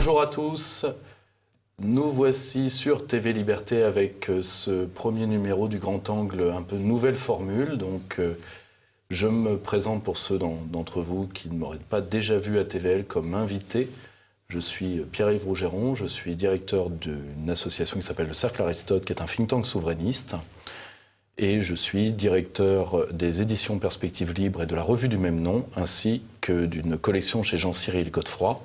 Bonjour à tous, nous voici sur TV Liberté avec ce premier numéro du Grand Angle, un peu nouvelle formule. Donc je me présente pour ceux d'entre vous qui ne m'auraient pas déjà vu à TVL comme invité. Je suis Pierre-Yves Rougeron, je suis directeur d'une association qui s'appelle le Cercle Aristote, qui est un think tank souverainiste. Et je suis directeur des éditions Perspectives Libres et de la revue du même nom, ainsi que d'une collection chez Jean-Cyril Godefroy.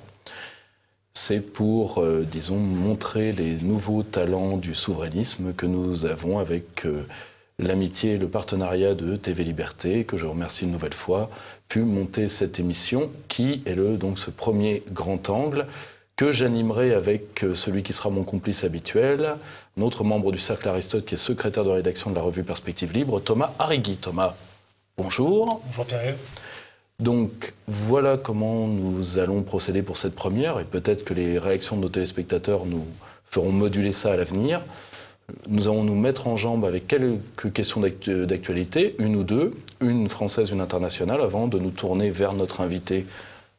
C'est pour, disons, montrer les nouveaux talents du souverainisme que nous avons avec l'amitié et le partenariat de TV Liberté, que je remercie une nouvelle fois, pu monter cette émission qui est donc ce premier grand angle que j'animerai avec celui qui sera mon complice habituel, un autre membre du Cercle Aristote qui est secrétaire de rédaction de la revue Perspectives Libres, Thomas Arrigui. Thomas, bonjour. Bonjour Pierre-Yves. Donc voilà comment nous allons procéder pour cette première, et peut-être que les réactions de nos téléspectateurs nous feront moduler ça à l'avenir. Nous allons nous mettre en jambe avec quelques questions d'actualité, une ou deux, une française, une internationale, avant de nous tourner vers notre invité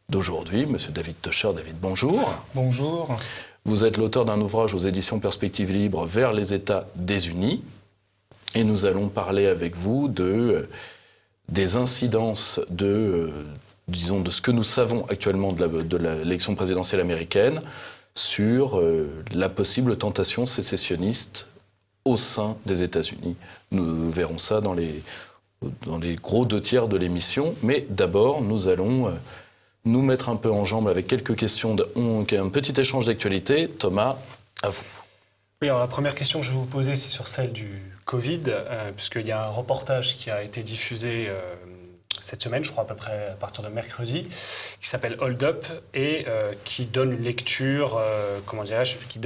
d'aujourd'hui, Monsieur David Techer. David, bonjour. Bonjour. Vous êtes l'auteur d'un ouvrage aux éditions Perspectives Libres vers les États désunis, et nous allons parler avec vous des incidences disons, de ce que nous savons actuellement de l'élection présidentielle américaine sur la possible tentation sécessionniste au sein des États-Unis. Nous verrons ça dans les gros 2/3 de l'émission, mais d'abord nous allons nous mettre un peu en jambe avec quelques questions, un petit échange d'actualité. Thomas, à vous. Oui, alors la première question que je vais vous poser, c'est sur celle du Covid, puisqu'il y a un reportage qui a été diffusé cette semaine, je crois à peu près à partir de mercredi, qui s'appelle Hold Up et qui donne une lecture, qui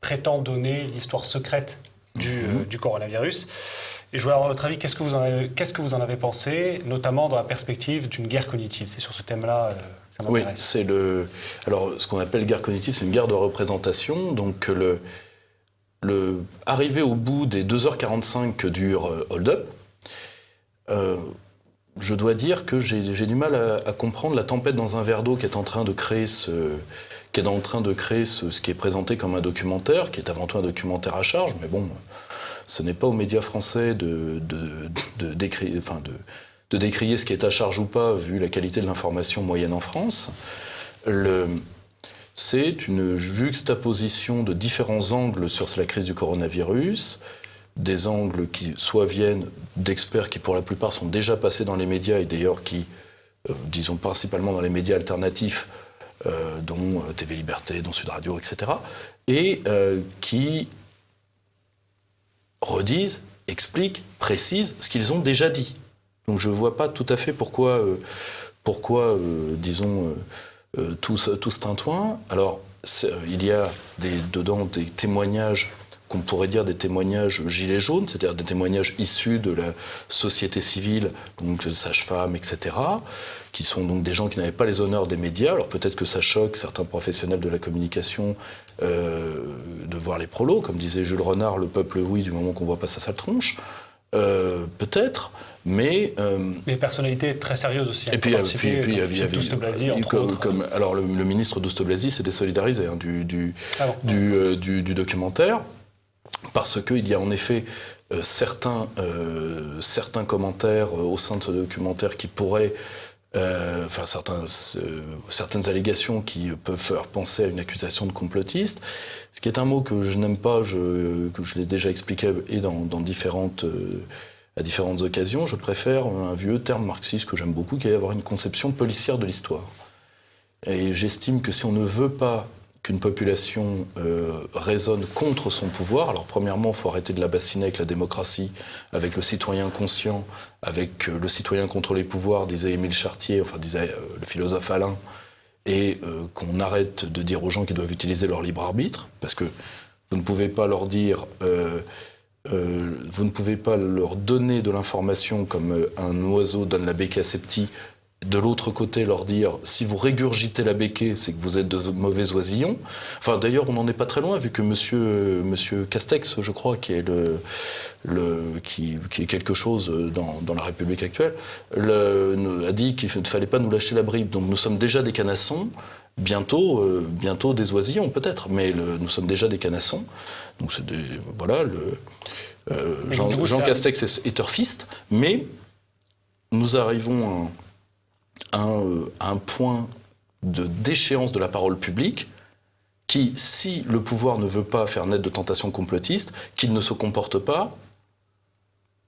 prétend donner l'histoire secrète du coronavirus. Et je voulais avoir votre avis, qu'est-ce que vous en avez pensé, notamment dans la perspective d'une guerre cognitive? C'est sur ce thème-là, ça m'intéresse. Oui, alors ce qu'on appelle guerre cognitive, c'est une guerre de représentation. Donc arrivé au bout des 2h45 que dure Hold Up, je dois dire que j'ai du mal à comprendre la tempête dans un verre d'eau qui est en train de créer ce qui est présenté comme un documentaire, qui est avant tout un documentaire à charge, mais bon, ce n'est pas aux médias français de décrier ce qui est à charge ou pas, vu la qualité de l'information moyenne en France. C'est une juxtaposition de différents angles sur la crise du coronavirus, des angles qui soit viennent d'experts qui pour la plupart sont déjà passés dans les médias et d'ailleurs qui, disons principalement dans les médias alternatifs, dont TV Liberté, dont Sud Radio, etc., et qui redisent, expliquent, précisent ce qu'ils ont déjà dit. Donc je ne vois pas tout à fait pourquoi disons, tout ce tintouin. Alors, il y a dedans des témoignages qu'on pourrait dire des témoignages gilets jaunes, c'est-à-dire des témoignages issus de la société civile, donc sages-femmes, etc., qui sont donc des gens qui n'avaient pas les honneurs des médias. Alors peut-être que ça choque certains professionnels de la communication de voir les prolos, comme disait Jules Renard, le peuple oui, du moment qu'on voit pas sa sale tronche. Peut-être, mais... Les personnalités très sérieuses aussi. Et puis il y avait Douste Blazy, entre autres. Alors le ministre Douste Blazy s'est désolidarisé du documentaire, parce qu'il y a en effet certains commentaires au sein de ce documentaire qui pourraient... certaines allégations qui peuvent faire penser à une accusation de complotiste, ce qui est un mot que je n'aime pas, que je l'ai déjà expliqué et à différentes occasions. Je préfère un vieux terme marxiste que j'aime beaucoup, qui est avoir une conception policière de l'histoire. Et j'estime que si on ne veut pas qu'une population raisonne contre son pouvoir, alors premièrement, il faut arrêter de la bassiner avec la démocratie, avec le citoyen conscient, avec le citoyen contre les pouvoirs, disait Émile Chartier, disait le philosophe Alain, et qu'on arrête de dire aux gens qu'ils doivent utiliser leur libre arbitre, parce que vous ne pouvez pas leur dire... vous ne pouvez pas leur donner de l'information comme un oiseau donne la béquille à ses petits, de l'autre côté leur dire si vous régurgitez la béquée, c'est que vous êtes de mauvais oisillons. Enfin, d'ailleurs, on n'en est pas très loin, vu que monsieur Castex, je crois, qui est qui est quelque chose dans la République actuelle, a dit qu'il ne fallait pas nous lâcher la bride. Donc nous sommes déjà des canassons. Bientôt des oisillons peut-être, mais nous sommes déjà des canassons. Donc c'est voilà, Jean Castex est turfiste, mais nous arrivons à un point de déchéance de la parole publique qui, si le pouvoir ne veut pas faire naître de tentations complotistes, qu'il ne se comporte pas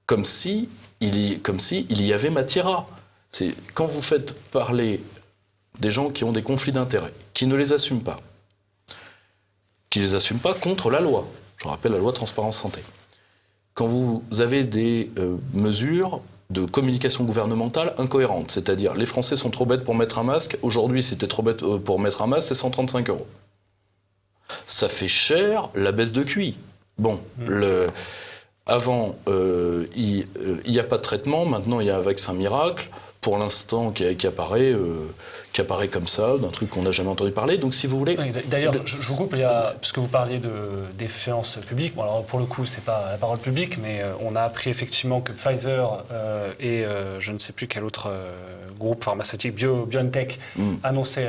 comme si il y avait matière à. C'est quand vous faites parler des gens qui ont des conflits d'intérêts, qui ne les assument pas contre la loi. Je rappelle la loi Transparence Santé. Quand vous avez des mesures de communication gouvernementale incohérentes, c'est-à-dire les Français sont trop bêtes pour mettre un masque, aujourd'hui si t'es trop bête pour mettre un masque, c'est 135 €. Ça fait cher la baisse de QI. Bon, avant, il n'y a pas de traitement, maintenant il y a un vaccin miracle, pour l'instant qui apparaît comme ça, d'un truc qu'on n'a jamais entendu parler. Donc si vous voulez... Oui, d'ailleurs, je vous coupe, puisque vous parliez de défiance publique. Bon, alors pour le coup, c'est pas la parole publique, mais on a appris effectivement que Pfizer et je ne sais plus quel autre groupe pharmaceutique, BioNTech, annonçaient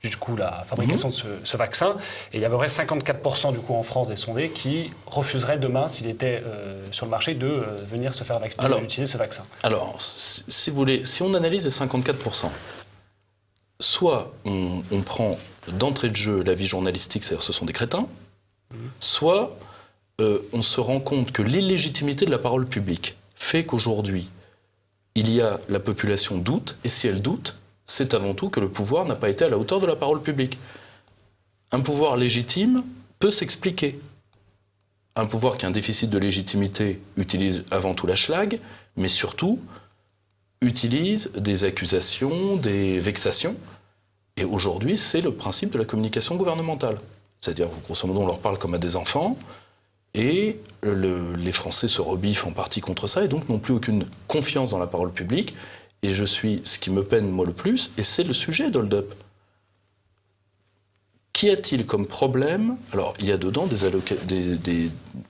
du coup la fabrication de ce vaccin. Et il y a à peu près 54% du coup en France des sondés qui refuseraient demain, s'il était sur le marché, de venir se faire vacciner, d'utiliser ce vaccin. Alors, si vous voulez, si on analyse les 54%, soit on prend d'entrée de jeu l'avis journalistique, c'est-à-dire ce sont des crétins, soit on se rend compte que l'illégitimité de la parole publique fait qu'aujourd'hui, il y a la population doute, et si elle doute, c'est avant tout que le pouvoir n'a pas été à la hauteur de la parole publique. Un pouvoir légitime peut s'expliquer. Un pouvoir qui a un déficit de légitimité utilise avant tout la schlag, mais surtout utilise des accusations, des vexations. Et aujourd'hui, c'est le principe de la communication gouvernementale. C'est-à-dire, grosso modo, on leur parle comme à des enfants, et les Français se rebiffent en partie contre ça, et donc n'ont plus aucune confiance dans la parole publique. Et ce qui me peine, moi, le plus, et c'est le sujet d'Hold Up. Qu'y a-t-il comme problème? Alors, il y a dedans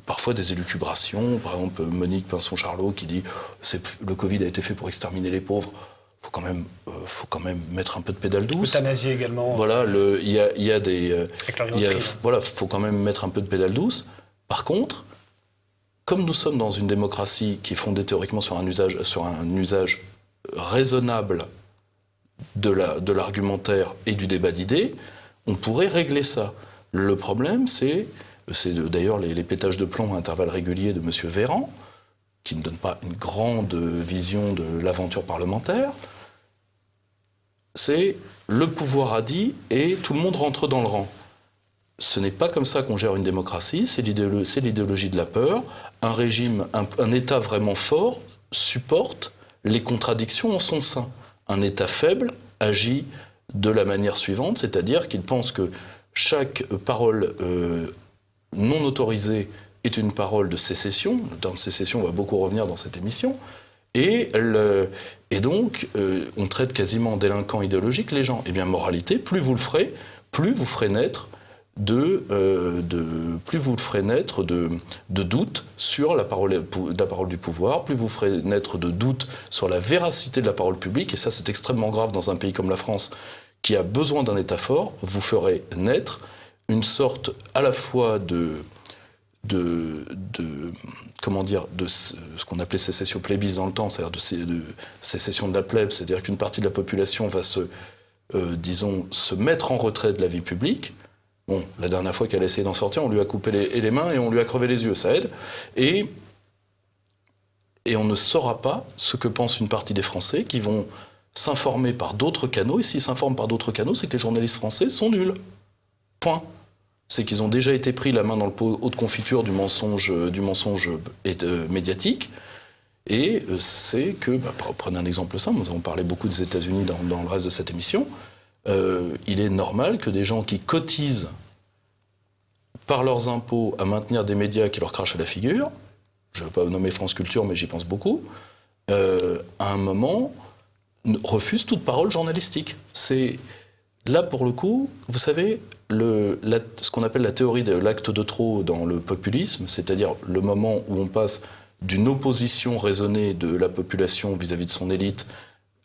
parfois des élucubrations. Par exemple, Monique Pinson-Charlot qui dit « le Covid a été fait pour exterminer les pauvres ». Faut quand même mettre un peu de pédale douce. L'euthanasie également. Voilà, faut quand même mettre un peu de pédale douce. Par contre, comme nous sommes dans une démocratie qui est fondée théoriquement sur un usage raisonnable de l'argumentaire et du débat d'idées, on pourrait régler ça. Le problème, c'est d'ailleurs les pétages de plomb à intervalles réguliers de M. Véran, qui ne donne pas une grande vision de l'aventure parlementaire. C'est le pouvoir a dit et tout le monde rentre dans le rang. Ce n'est pas comme ça qu'on gère une démocratie, c'est l'idéologie de la peur. Un régime, un État vraiment fort supporte les contradictions en son sein. Un État faible agit de la manière suivante, c'est-à-dire qu'il pense que chaque parole non autorisée est une parole de sécession. Le terme sécession va beaucoup revenir dans cette émission. Et donc, on traite quasiment en délinquants idéologiques les gens. Eh bien, moralité, plus vous le ferez, plus vous ferez naître de doutes sur la parole du pouvoir, plus vous ferez naître de doutes sur la véracité de la parole publique, et ça c'est extrêmement grave dans un pays comme la France qui a besoin d'un État fort. Vous ferez naître une sorte à la fois de ce qu'on appelait sécession plébis dans le temps, c'est-à-dire de sécession de la plèbe, c'est-à-dire qu'une partie de la population va se mettre en retrait de la vie publique. Bon, la dernière fois qu'elle a essayé d'en sortir, on lui a coupé les mains et on lui a crevé les yeux, ça aide. Et on ne saura pas ce que pense une partie des Français qui vont s'informer par d'autres canaux. Et s'ils s'informent par d'autres canaux, c'est que les journalistes français sont nuls. Point. C'est qu'ils ont déjà été pris la main dans le pot de confiture du mensonge médiatique. Et c'est que, prenez un exemple simple, nous avons parlé beaucoup des États-Unis dans le reste de cette émission. Il est normal que des gens qui cotisent par leurs impôts à maintenir des médias qui leur crachent à la figure, je ne veux pas nommer France Culture, mais j'y pense beaucoup, à un moment, refuse toute parole journalistique. C'est là, pour le coup, vous savez, ce qu'on appelle la théorie de l'acte de trop dans le populisme, c'est-à-dire le moment où on passe d'une opposition raisonnée de la population vis-à-vis de son élite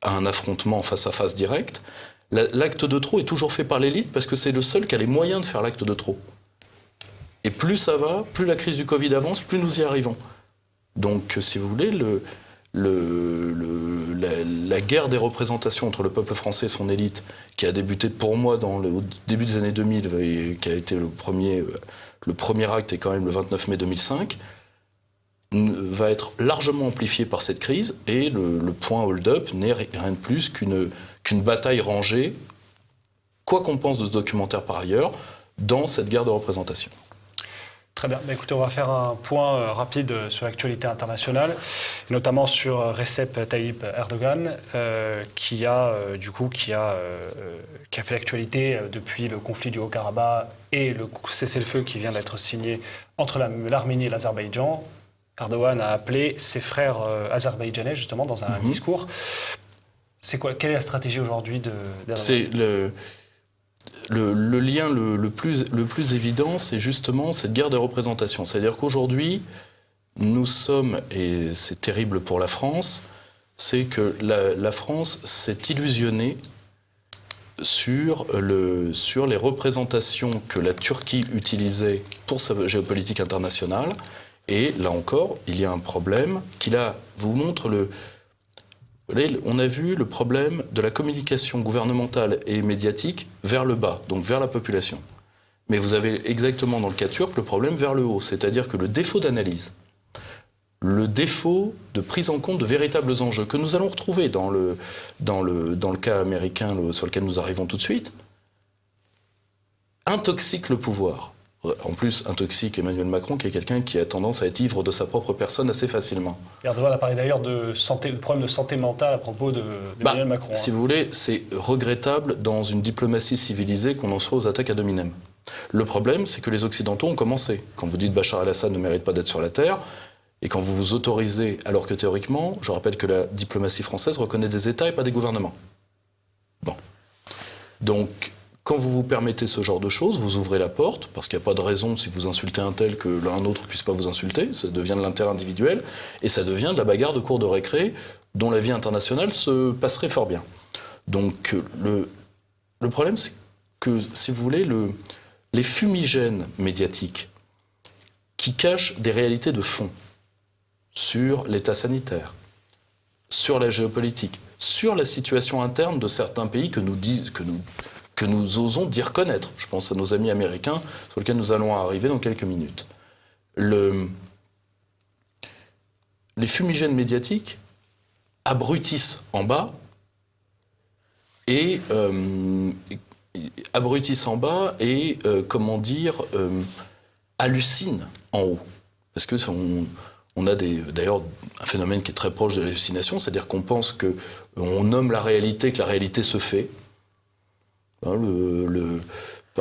à un affrontement face à face direct, l'acte de trop est toujours fait par l'élite parce que c'est le seul qui a les moyens de faire l'acte de trop. Et plus ça va, plus la crise du Covid avance, plus nous y arrivons. Donc, si vous voulez, la guerre des représentations entre le peuple français et son élite, qui a débuté pour moi au début des années 2000 et qui a été le premier acte est quand même le 29 mai 2005, va être largement amplifié par cette crise, et le point hold-up n'est rien de plus qu'une bataille rangée, quoi qu'on pense de ce documentaire par ailleurs, dans cette guerre de représentation. Très bien. Écoutez, on va faire un point rapide sur l'actualité internationale, notamment sur Recep Tayyip Erdogan, qui a fait l'actualité depuis le conflit du Haut-Karabakh et le cessez-le-feu qui vient d'être signé entre l'Arménie et l'Azerbaïdjan. Erdogan a appelé ses frères azerbaïdjanais, justement, dans un discours. Quelle est la stratégie aujourd'hui d'Erdogan ? C'est le lien le plus évident, c'est justement cette guerre de représentation. C'est-à-dire qu'aujourd'hui, nous sommes, et c'est terrible pour la France, c'est que la France s'est illusionnée sur les représentations que la Turquie utilisait pour sa géopolitique internationale. Et là encore, il y a un problème qui là vous montre on a vu le problème de la communication gouvernementale et médiatique vers le bas, donc vers la population. Mais vous avez exactement dans le cas turc le problème vers le haut, c'est-à-dire que le défaut d'analyse, le défaut de prise en compte de véritables enjeux que nous allons retrouver dans le cas américain sur lequel nous arrivons tout de suite, intoxique le pouvoir. En plus, intoxique Emmanuel Macron, qui est quelqu'un qui a tendance à être ivre de sa propre personne assez facilement. Erdogan a parlé d'ailleurs de problème de santé mentale à propos d'Emmanuel Macron. Si vous voulez, c'est regrettable dans une diplomatie civilisée qu'on en soit aux attaques ad hominem. Le problème, c'est que les Occidentaux ont commencé. Quand vous dites Bachar el-Assad ne mérite pas d'être sur la terre, et quand vous vous autorisez, alors que théoriquement, je rappelle que la diplomatie française reconnaît des États et pas des gouvernements. Bon. Donc, quand vous vous permettez ce genre de choses, vous ouvrez la porte, parce qu'il n'y a pas de raison, si vous insultez un tel, que l'un autre ne puisse pas vous insulter. Ça devient de l'intérêt individuel, et ça devient de la bagarre de cour de récré, dont la vie internationale se passerait fort bien. Donc, le problème, c'est que, si vous voulez, les fumigènes médiatiques qui cachent des réalités de fond sur l'état sanitaire, sur la géopolitique, sur la situation interne de certains pays que nous osons dire connaître. Je pense à nos amis américains, sur lesquels nous allons arriver dans quelques minutes. Les fumigènes médiatiques abrutissent en bas et hallucinent en haut. Parce que on a d'ailleurs un phénomène qui est très proche de l'hallucination, c'est-à-dire qu'on pense qu'on nomme la réalité, que la réalité se fait. Par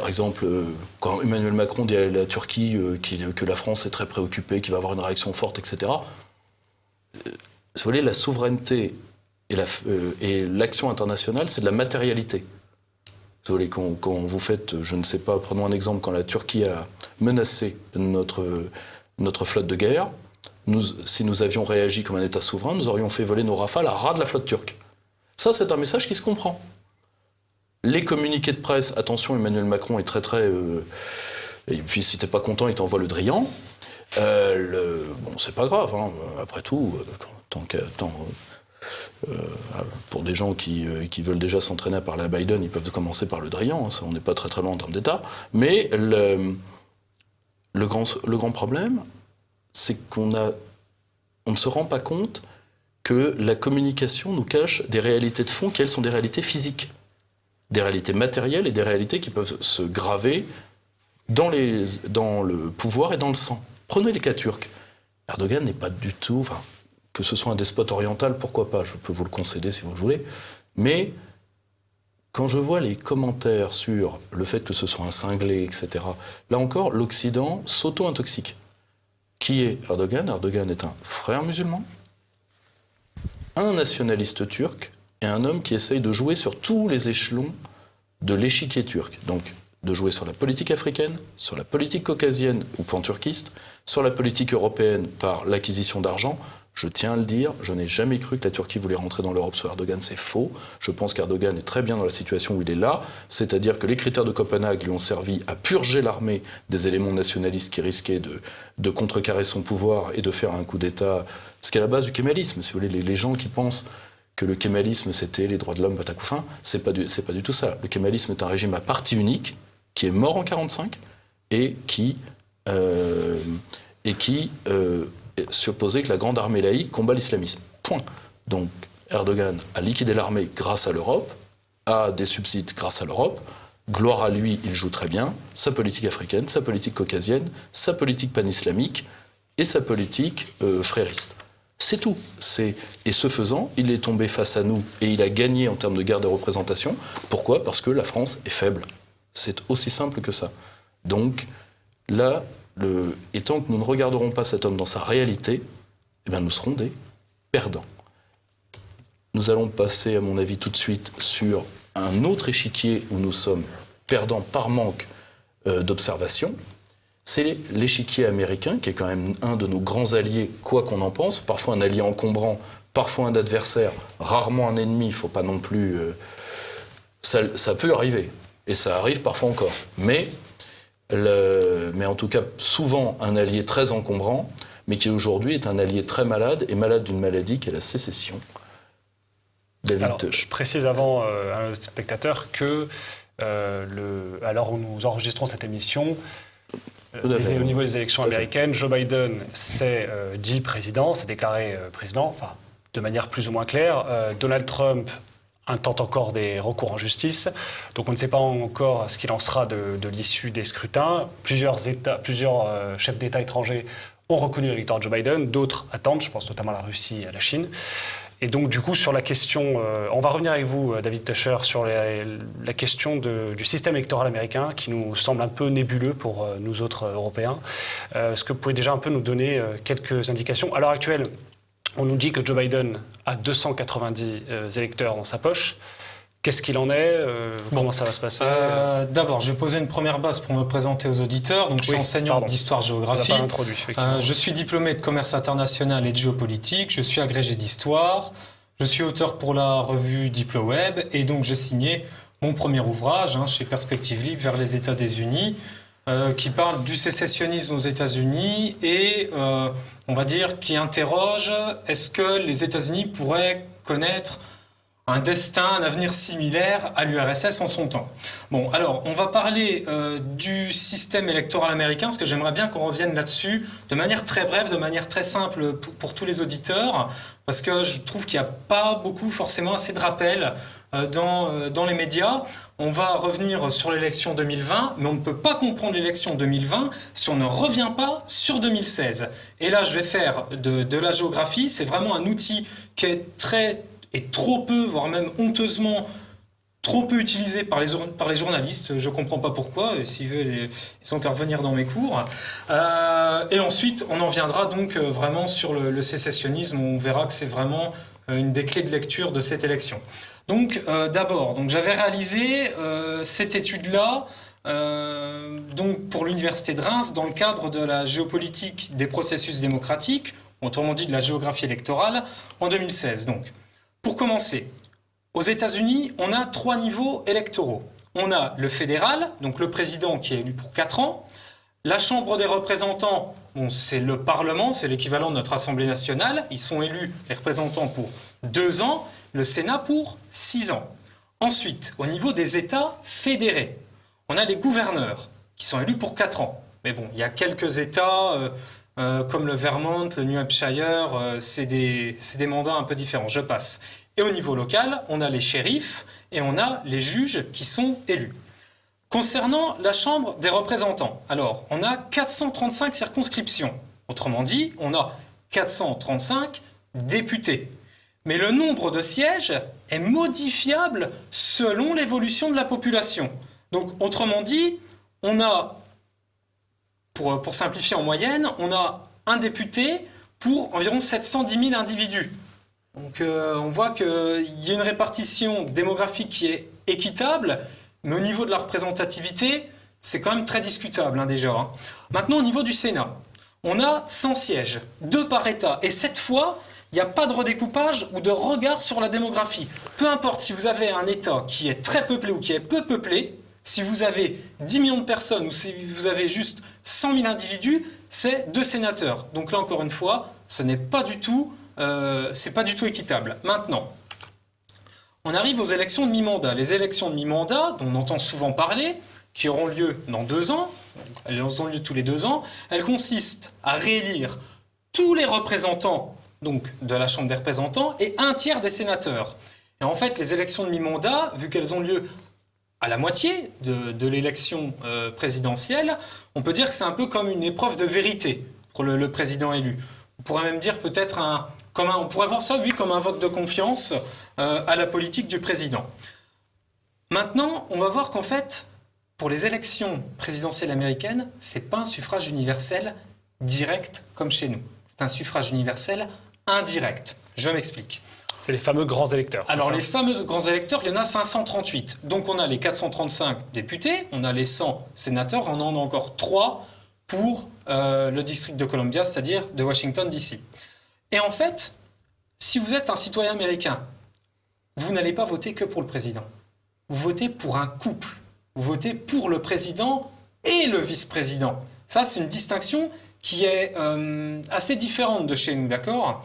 exemple, quand Emmanuel Macron dit à la Turquie que la France est très préoccupée, qu'il va avoir une réaction forte, etc. Vous voyez, la souveraineté et l'action internationale, c'est de la matérialité. Vous voyez, quand vous faites, je ne sais pas, prenons un exemple, quand la Turquie a menacé notre flotte de guerre, si nous avions réagi comme un État souverain, nous aurions fait voler nos rafales à ras de la flotte turque. Ça, c'est un message qui se comprend. Les communiqués de presse, attention, Emmanuel Macron est très... et puis, si t'es pas content, il t'envoie le Drian. Bon, c'est pas grave, hein. Après tout, pour des gens qui veulent déjà s'entraîner à parler à Biden, ils peuvent commencer par le Drian, hein. Ça, on n'est pas très très loin en termes d'État. Mais le grand problème, c'est qu'on ne se rend pas compte que la communication nous cache des réalités de fond qui, elles, sont des réalités physiques. Des réalités matérielles et des réalités qui peuvent se graver dans le pouvoir et dans le sang. Prenez les cas turcs. Erdogan n'est pas du tout... Enfin, que ce soit un despote oriental, pourquoi pas, je peux vous le concéder si vous le voulez. Mais quand je vois les commentaires sur le fait que ce soit un cinglé, etc., là encore, l'Occident s'auto-intoxique. Qui est Erdogan ? Erdogan est un frère musulman, un nationaliste turc, et un homme qui essaye de jouer sur tous les échelons de l'échiquier turc. Donc, de jouer sur la politique africaine, sur la politique caucasienne ou pan-turquiste, sur la politique européenne par l'acquisition d'argent. Je tiens à le dire, je n'ai jamais cru que la Turquie voulait rentrer dans l'Europe sous Erdogan, c'est faux. Je pense qu'Erdogan est très bien dans la situation où il est là, c'est-à-dire que les critères de Copenhague lui ont servi à purger l'armée des éléments nationalistes qui risquaient de contrecarrer son pouvoir et de faire un coup d'État, ce qui est la base du kémalisme. Si vous voulez, les gens qui pensent que le kémalisme c'était les droits de l'homme, Batakoufin, c'est pas du tout ça. Le kémalisme est un régime à parti unique qui est mort en 1945 et qui supposait que la grande armée laïque combat l'islamisme. Point. Donc Erdogan a liquidé l'armée grâce à l'Europe, a des subsides grâce à l'Europe. Gloire à lui, il joue très bien sa politique africaine, sa politique caucasienne, sa politique pan-islamique et sa politique frériste. C'est tout. Et ce faisant, il est tombé face à nous et il a gagné en termes de guerre de représentation. Pourquoi ? Parce que la France est faible. C'est aussi simple que ça. Donc là, et tant que nous ne regarderons pas cet homme dans sa réalité, eh bien nous serons des perdants. Nous allons passer, à mon avis, tout de suite sur un autre échiquier où nous sommes perdants par manque d'observation. C'est l'échiquier américain, qui est quand même un de nos grands alliés, quoi qu'on en pense, parfois un allié encombrant, parfois un adversaire, rarement un ennemi, il ne faut pas non plus... Ça peut arriver, et ça arrive parfois encore. Mais en tout cas, souvent un allié très encombrant, mais qui aujourd'hui est un allié très malade, et malade d'une maladie qui est la sécession. David. Alors, je précise avant à nos spectateurs que à l'heure où nous enregistrons cette émission, au niveau des élections américaines, Joe Biden s'est dit président, s'est déclaré président, enfin, de manière plus ou moins claire. Donald Trump intente encore des recours en justice. Donc on ne sait pas encore ce qu'il en sera de l'issue des scrutins. Plusieurs chefs d'État étrangers ont reconnu la victoire de Joe Biden, d'autres attendent, je pense notamment à la Russie et à la Chine. Et donc du coup, sur la question, on va revenir avec vous, David Tuscher, sur la question du système électoral américain qui nous semble un peu nébuleux pour nous autres Européens. Est-ce que vous pouvez déjà un peu nous donner quelques indications ? À l'heure actuelle, on nous dit que Joe Biden a 290 électeurs dans sa poche. Qu'est-ce qu'il en est ? Comment ça va se passer ? D'abord, je vais poser une première base pour me présenter aux auditeurs. Donc, je suis enseignant d'histoire-géographie. Je suis diplômé de commerce international et de géopolitique. Je suis agrégé d'histoire. Je suis auteur pour la revue DiploWeb. Et donc, j'ai signé mon premier ouvrage chez Perspective Libre vers les États-Unis, qui parle du sécessionnisme aux États-Unis et, on va dire, qui interroge est-ce que les États-Unis pourraient connaître un destin, un avenir similaire à l'URSS en son temps. Bon, alors, on va parler du système électoral américain, parce que j'aimerais bien qu'on revienne là-dessus de manière très brève, de manière très simple pour tous les auditeurs, parce que je trouve qu'il n'y a pas forcément assez de rappels dans les médias. On va revenir sur l'élection 2020, mais on ne peut pas comprendre l'élection 2020 si on ne revient pas sur 2016. Et là, je vais faire de la géographie. C'est vraiment un outil qui est trop peu, voire même honteusement, trop peu utilisé par les journalistes. Je ne comprends pas pourquoi. S'ils veulent, ils ont qu'à revenir dans mes cours. Et ensuite, on en viendra donc vraiment sur le sécessionnisme. On verra que c'est vraiment une des clés de lecture de cette élection. Donc, d'abord, j'avais réalisé cette étude-là pour l'Université de Reims dans le cadre de la géopolitique des processus démocratiques, autrement dit de la géographie électorale, en 2016. Donc, pour commencer, aux États-Unis, on a 3 niveaux électoraux. On a le fédéral, donc le président qui est élu pour 4 ans. La Chambre des représentants, c'est le Parlement, c'est l'équivalent de notre Assemblée nationale. Ils sont élus, les représentants, pour 2 ans. Le Sénat pour 6 ans. Ensuite, au niveau des États fédérés, on a les gouverneurs qui sont élus pour 4 ans. Mais bon, il y a quelques États comme le Vermont, le New Hampshire, c'est des mandats un peu différents. Je passe. Et au niveau local, on a les shérifs et on a les juges qui sont élus. Concernant la Chambre des représentants, alors, on a 435 circonscriptions. Autrement dit, on a 435 députés. Mais le nombre de sièges est modifiable selon l'évolution de la population. Donc, autrement dit, on a, pour simplifier en moyenne, on a un député pour environ 710 000 individus. Donc on voit qu'il y a une répartition démographique qui est équitable, mais au niveau de la représentativité, c'est quand même très discutable déjà. Maintenant, au niveau du Sénat, on a 100 sièges, 2 par État, et cette fois, il n'y a pas de redécoupage ou de regard sur la démographie. Peu importe si vous avez un État qui est très peuplé ou qui est peu peuplé, si vous avez 10 millions de personnes ou si vous avez juste 100 000 individus, c'est 2 sénateurs. Donc là, encore une fois, ce n'est pas du tout, c'est pas du tout équitable. Maintenant, on arrive aux élections de mi-mandat. Les élections de mi-mandat, dont on entend souvent parler, qui auront lieu dans 2 ans, elles ont lieu tous les 2 ans, elles consistent à réélire tous les représentants donc, de la Chambre des représentants et 1/3 des sénateurs. Et en fait, les élections de mi-mandat, vu qu'elles ont lieu à la moitié de l'élection présidentielle, on peut dire que c'est un peu comme une épreuve de vérité pour le président élu. On pourrait même dire peut-être on pourrait voir ça, oui, comme un vote de confiance à la politique du président. Maintenant, on va voir qu'en fait, pour les élections présidentielles américaines, c'est pas un suffrage universel direct comme chez nous. C'est un suffrage universel indirect. Je m'explique. C'est les fameux grands électeurs. Alors, les fameux grands électeurs, il y en a 538. Donc, on a les 435 députés, on a les 100 sénateurs, on en a encore 3 pour le district de Columbia, c'est-à-dire de Washington, D.C. Et en fait, si vous êtes un citoyen américain, vous n'allez pas voter que pour le président. Vous votez pour un couple. Vous votez pour le président et le vice-président. Ça, c'est une distinction qui est assez différente de chez nous, d'accord ?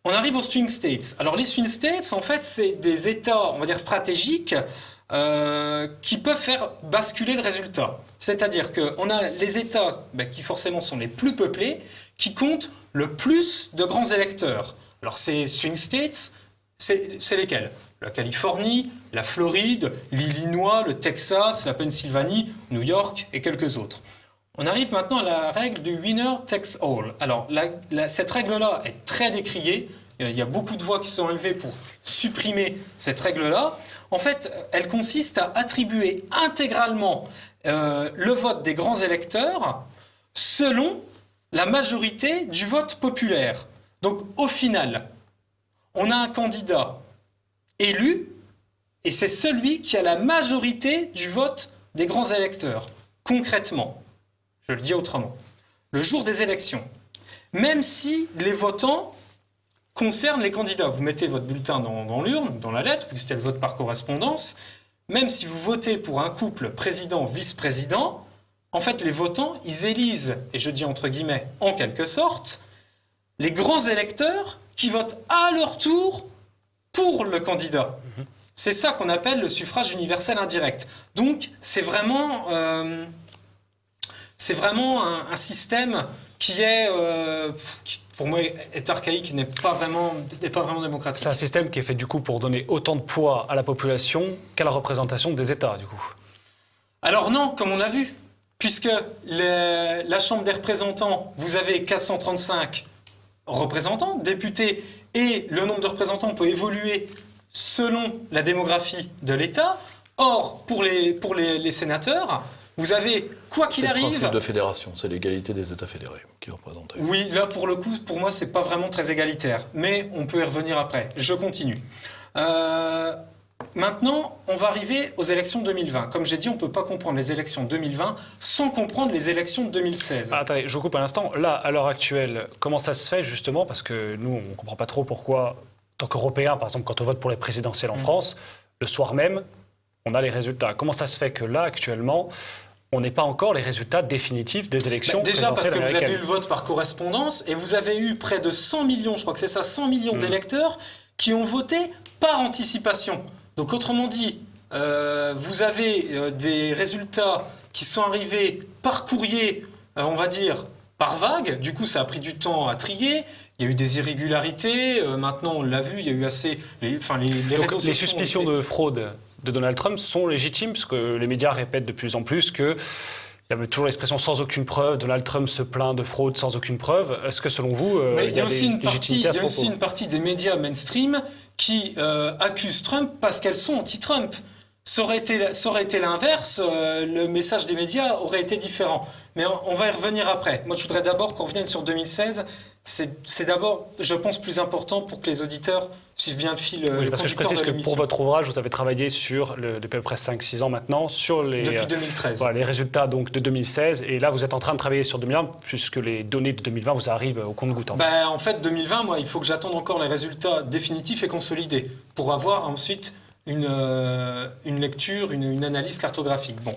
On arrive aux swing states. Alors les swing states, en fait, c'est des États, on va dire stratégiques, qui peuvent faire basculer le résultat. C'est-à-dire qu'on a les États qui forcément sont les plus peuplés, qui comptent le plus de grands électeurs. Alors ces swing states, c'est lesquels ? La Californie, la Floride, l'Illinois, le Texas, la Pennsylvanie, New York et quelques autres. On arrive maintenant à la règle du winner takes all. Alors, cette règle-là est très décriée. Il y a beaucoup de voix qui sont élevées pour supprimer cette règle-là. En fait, elle consiste à attribuer intégralement le vote des grands électeurs selon la majorité du vote populaire. Donc, au final, on a un candidat élu et c'est celui qui a la majorité du vote des grands électeurs. Concrètement, je le dis autrement, le jour des élections, même si les votants concernent les candidats, vous mettez votre bulletin dans l'urne, dans la lettre, vu que c'était le vote par correspondance, même si vous votez pour un couple président-vice-président, en fait les votants, ils élisent, et je dis entre guillemets en quelque sorte, les grands électeurs qui votent à leur tour pour le candidat. C'est ça qu'on appelle le suffrage universel indirect. Donc c'est vraiment un système qui est, pour moi, est archaïque, n'est pas vraiment démocratique. C'est un système qui est fait du coup pour donner autant de poids à la population qu'à la représentation des États, du coup. Alors non, comme on a vu, puisque la Chambre des représentants, vous avez 435 représentants, députés, et le nombre de représentants peut évoluer selon la démographie de l'État. Or, pour les sénateurs, vous avez, quoi qu'il arrive... C'est le principe de fédération, c'est l'égalité des États fédérés qui est représenté. Oui, là, pour le coup, pour moi, c'est pas vraiment très égalitaire. Mais on peut y revenir après. Je continue. Maintenant, on va arriver aux élections 2020. Comme j'ai dit, on ne peut pas comprendre les élections 2020 sans comprendre les élections de 2016. Attendez, je vous coupe un instant. Là, à l'heure actuelle, comment ça se fait justement ? Parce que nous, on ne comprend pas trop pourquoi, en tant qu'Européens, par exemple, quand on vote pour les présidentielles en France, le soir même, on a les résultats. Comment ça se fait que là, actuellement, on n'ait pas encore les résultats définitifs des élections déjà parce que vous américaines. avez eu le vote par correspondance et vous avez eu près de 100 millions, je crois que c'est ça, 100 millions d'électeurs qui ont voté par anticipation. Donc autrement dit, vous avez des résultats qui sont arrivés par courrier, on va dire, par vague. Du coup, ça a pris du temps à trier. Il y a eu des irrégularités. Maintenant, on l'a vu, il y a eu assez... Les réseaux sociaux les suspicions de fraude de Donald Trump sont légitimes, parce que les médias répètent de plus en plus qu'il y avait toujours l'expression sans aucune preuve, Donald Trump se plaint de fraude sans aucune preuve. Est-ce que selon vous, il y a aussi une partie des médias mainstream qui accusent Trump parce qu'elles sont anti-Trump. Ça aurait été l'inverse, le message des médias aurait été différent. Mais on va y revenir après. Moi, je voudrais d'abord qu'on revienne sur 2016. c'est d'abord, je pense, plus important pour que les auditeurs suivent bien le fil. Oui, parce que je précise que pour votre ouvrage, vous avez travaillé depuis à peu près 5-6 ans maintenant sur depuis 2013. Les résultats donc, de 2016. Et là, vous êtes en train de travailler sur 2020, puisque les données de 2020 vous arrivent au compte-gouttes. En fait, 2020, moi, il faut que j'attende encore les résultats définitifs et consolidés pour avoir ensuite une lecture, une analyse cartographique. Bon,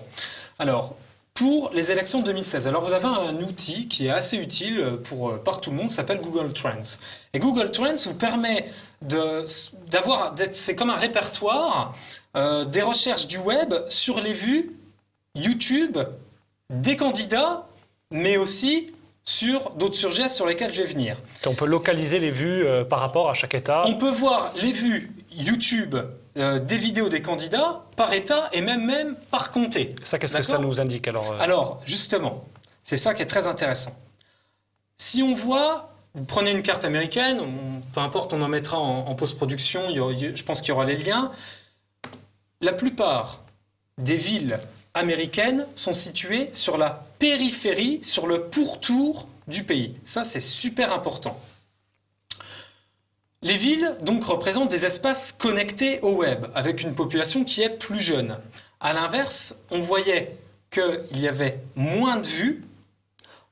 alors... Pour les élections de 2016, alors vous avez un outil qui est assez utile par tout le monde, s'appelle Google Trends. Et Google Trends vous permet c'est comme un répertoire des recherches du web sur les vues YouTube des candidats, mais aussi sur d'autres sujets sur lesquels je vais venir. On peut localiser les vues par rapport à chaque État. On peut voir les vues YouTube des vidéos des candidats par État et même par comté. Ça, qu'est-ce que ça nous indique alors Alors, justement, c'est ça qui est très intéressant. Si on voit, vous prenez une carte américaine, peu importe, on en mettra en post-production, je pense qu'il y aura les liens. La plupart des villes américaines sont situées sur la périphérie, sur le pourtour du pays. Ça, c'est super important. Les villes, donc, représentent des espaces connectés au web, avec une population qui est plus jeune. À l'inverse, on voyait qu'il y avait moins de vues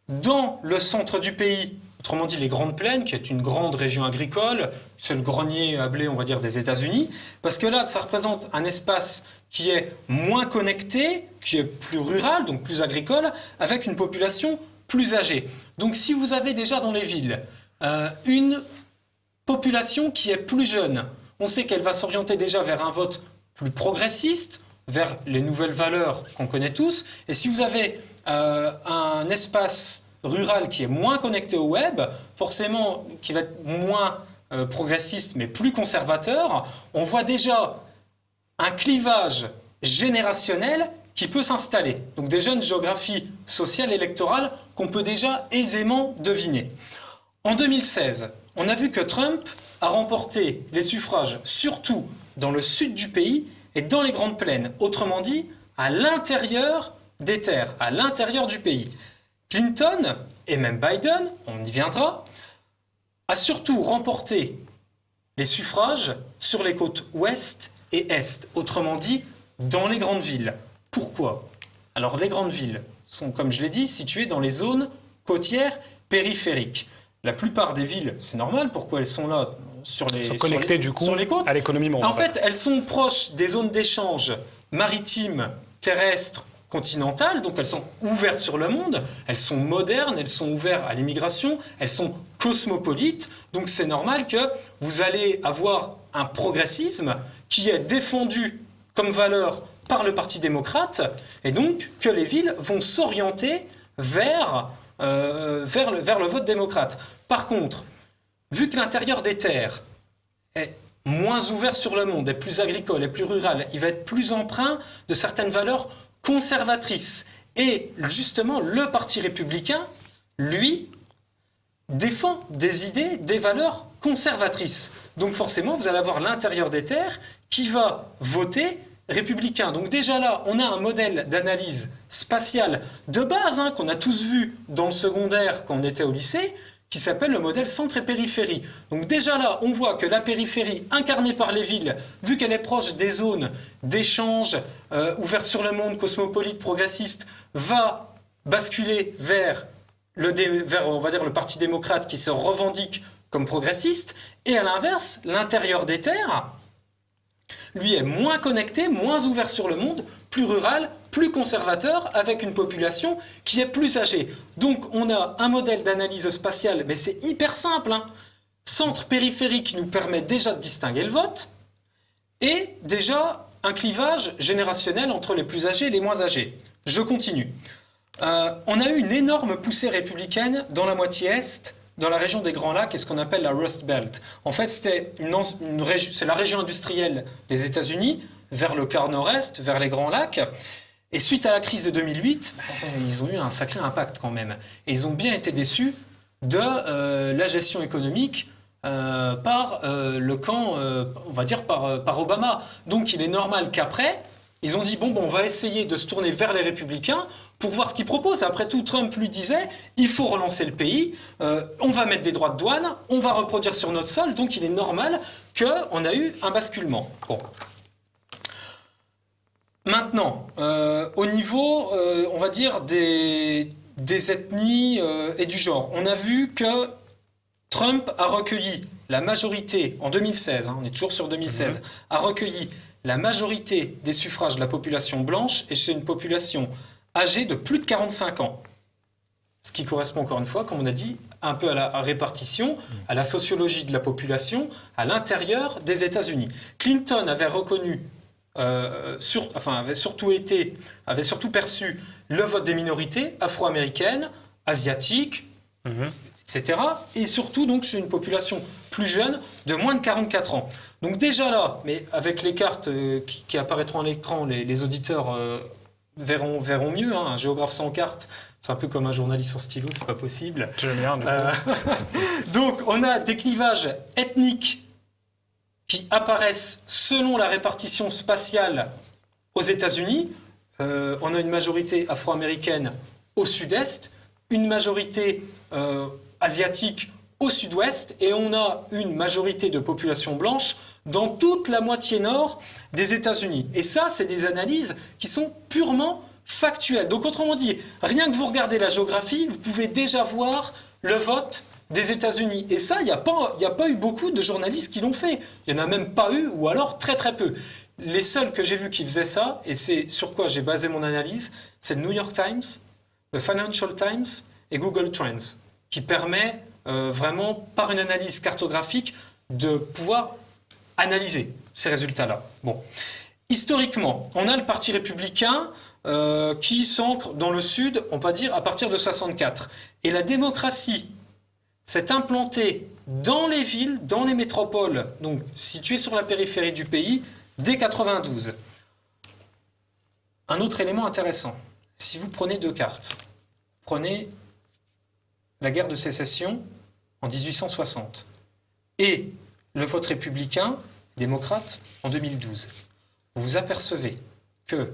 dans le centre du pays, autrement dit les Grandes Plaines, qui est une grande région agricole, c'est le grenier à blé, on va dire, des États-Unis, parce que là, ça représente un espace qui est moins connecté, qui est plus rural, donc plus agricole, avec une population plus âgée. Donc si vous avez déjà dans les villes une population qui est plus jeune, on sait qu'elle va s'orienter déjà vers un vote plus progressiste, vers les nouvelles valeurs qu'on connaît tous. Et si vous avez un espace rural qui est moins connecté au web, forcément qui va être moins progressiste mais plus conservateur, on voit déjà un clivage générationnel qui peut s'installer. Donc déjà une géographie sociale électorale qu'on peut déjà aisément deviner. En 2016, on a vu que Trump a remporté les suffrages surtout dans le sud du pays et dans les Grandes Plaines, autrement dit à l'intérieur des terres, à l'intérieur du pays. Clinton, et même Biden, on y viendra, a surtout remporté les suffrages sur les côtes ouest et est, autrement dit dans les grandes villes. Pourquoi ? Alors les grandes villes sont, comme je l'ai dit, situées dans les zones côtières périphériques. La plupart des villes, c'est normal, pourquoi elles sont là sur les côtes à l'économie mondiale. En fait, elles sont proches des zones d'échange maritimes, terrestres, continentales, donc elles sont ouvertes sur le monde, elles sont modernes, elles sont ouvertes à l'immigration, elles sont cosmopolites, donc c'est normal que vous allez avoir un progressisme qui est défendu comme valeur par le Parti démocrate, et donc que les villes vont s'orienter vers le vote démocrate. Par contre, vu que l'intérieur des terres est moins ouvert sur le monde, est plus agricole, est plus rural, il va être plus empreint de certaines valeurs conservatrices. Et justement, le Parti républicain, lui, défend des idées, des valeurs conservatrices. Donc forcément, vous allez avoir l'intérieur des terres qui va voter républicain. Donc déjà là, on a un modèle d'analyse spatiale de base qu'on a tous vu dans le secondaire quand on était au lycée, qui s'appelle le modèle centre et périphérie. Donc déjà là, on voit que la périphérie, incarnée par les villes, vu qu'elle est proche des zones d'échange, ouvertes sur le monde, cosmopolite, progressiste, va basculer vers on va dire, le Parti démocrate qui se revendique comme progressiste, et à l'inverse, l'intérieur des terres, lui est moins connecté, moins ouvert sur le monde, plus rural, plus conservateur, avec une population qui est plus âgée. Donc on a un modèle d'analyse spatiale, mais c'est hyper simple, centre-périphérie qui nous permet déjà de distinguer le vote, et déjà un clivage générationnel entre les plus âgés et les moins âgés. Je continue. On a eu une énorme poussée républicaine dans la moitié est, dans la région des Grands Lacs, et ce qu'on appelle la Rust Belt. En fait, c'est la région industrielle des États-Unis, vers le quart nord-est, vers les Grands Lacs. Et suite à la crise de 2008, ils ont eu un sacré impact quand même. Et ils ont bien été déçus de la gestion économique par le camp, on va dire, par Obama. Donc il est normal qu'après, Ils ont dit, bon, on va essayer de se tourner vers les républicains pour voir ce qu'ils proposent. Après tout, Trump lui disait, il faut relancer le pays, on va mettre des droits de douane, on va reproduire sur notre sol, donc il est normal qu'on a eu un basculement. Bon. Maintenant, au niveau, on va dire, des ethnies et du genre, on a vu que Trump a recueilli la majorité, en 2016, on est toujours sur 2016, a recueilli la majorité des suffrages de la population blanche, et c'est une population âgée de plus de 45 ans. Ce qui correspond encore une fois, comme on a dit, un peu à la répartition, à la sociologie de la population à l'intérieur des États-Unis. Clinton avait reconnu, avait surtout perçu le vote des minorités afro-américaines, asiatiques, etc. Et surtout, donc, chez une population plus jeune, de moins de 44 ans. Donc déjà là, mais avec les cartes qui apparaîtront à l'écran, les auditeurs verront mieux. Un géographe sans carte, c'est un peu comme un journaliste sans stylo, c'est pas possible. J'aime bien, du coup. Donc on a des clivages ethniques qui apparaissent selon la répartition spatiale aux États-Unis. On a une majorité afro-américaine au sud-est, une majorité asiatique au sud-ouest, et on a une majorité de population blanche dans toute la moitié nord des États-Unis. Et ça, c'est des analyses qui sont purement factuelles. Donc autrement dit, rien que vous regardez la géographie, vous pouvez déjà voir le vote des États-Unis. Et ça, il n'y a pas eu beaucoup de journalistes qui l'ont fait. Il n'y en a même pas eu, ou alors très très peu. Les seuls que j'ai vus qui faisaient ça, et c'est sur quoi j'ai basé mon analyse, c'est le New York Times, le Financial Times et Google Trends, qui permet vraiment, par une analyse cartographique, de pouvoir analyser ces résultats-là. Bon. Historiquement, on a le Parti républicain qui s'ancre dans le Sud, on va dire, à partir de 64. Et la démocratie s'est implantée dans les villes, dans les métropoles, donc situées sur la périphérie du pays, dès 92. Un autre élément intéressant, si vous prenez deux cartes, prenez la guerre de sécession en 1860 et le vote républicain, démocrate, en 2012. Vous vous apercevez que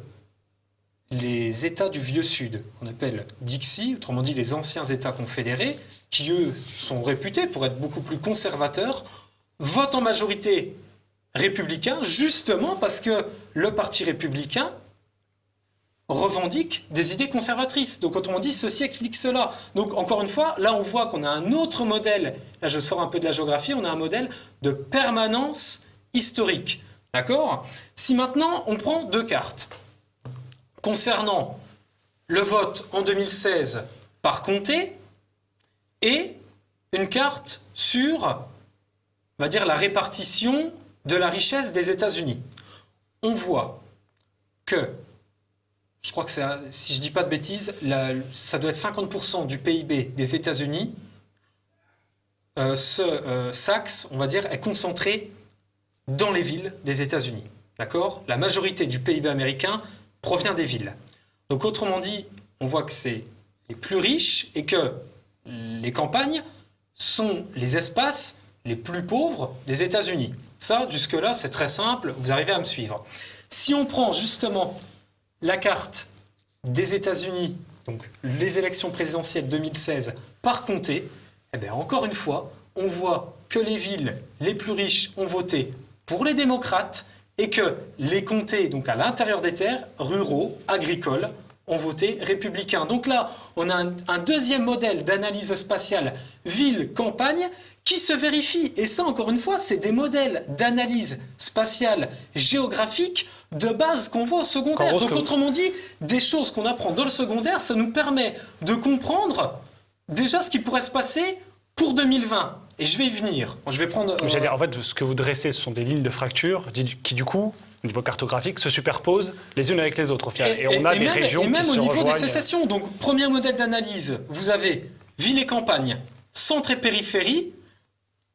les États du Vieux Sud, qu'on appelle Dixie, autrement dit les anciens États confédérés, qui eux sont réputés pour être beaucoup plus conservateurs, votent en majorité républicain, justement parce que le Parti républicain revendique des idées conservatrices. Donc autrement dit, ceci explique cela. Donc encore une fois, là on voit qu'on a un autre modèle, là je sors un peu de la géographie, on a un modèle de permanence historique. D'accord ? Si maintenant on prend deux cartes concernant le vote en 2016 par comté et une carte sur, on va dire, la répartition de la richesse des États-Unis, on voit que, je crois que si je ne dis pas de bêtises, ça doit être 50% du PIB des États-Unis. Axe, on va dire, est concentré dans les villes des États-Unis. D'accord ? La majorité du PIB américain provient des villes. Donc autrement dit, on voit que c'est les plus riches et que les campagnes sont les espaces les plus pauvres des États-Unis. Ça, jusque-là, c'est très simple, vous arrivez à me suivre. Si on prend justement la carte des États-Unis, donc les élections présidentielles 2016 par comté, eh bien encore une fois, on voit que les villes les plus riches ont voté pour les démocrates et que les comtés, donc à l'intérieur des terres, ruraux, agricoles, ont voté républicain. Donc là, on a un deuxième modèle d'analyse spatiale ville-campagne qui se vérifie. Et ça, encore une fois, c'est des modèles d'analyse spatiale géographique de base qu'on voit au secondaire. Donc autrement dit, des choses qu'on apprend dans le secondaire, ça nous permet de comprendre déjà ce qui pourrait se passer pour 2020. Et je vais y venir. Je vais prendre... J'allais dire, en fait, ce que vous dressez, ce sont des lignes de fracture qui, du coup, au niveau cartographique, se superposent les unes avec les autres au final. Et on a des régions qui se rejoignent. Et même au niveau des sécessions. Donc, premier modèle d'analyse, vous avez ville et campagne, centre et périphérie.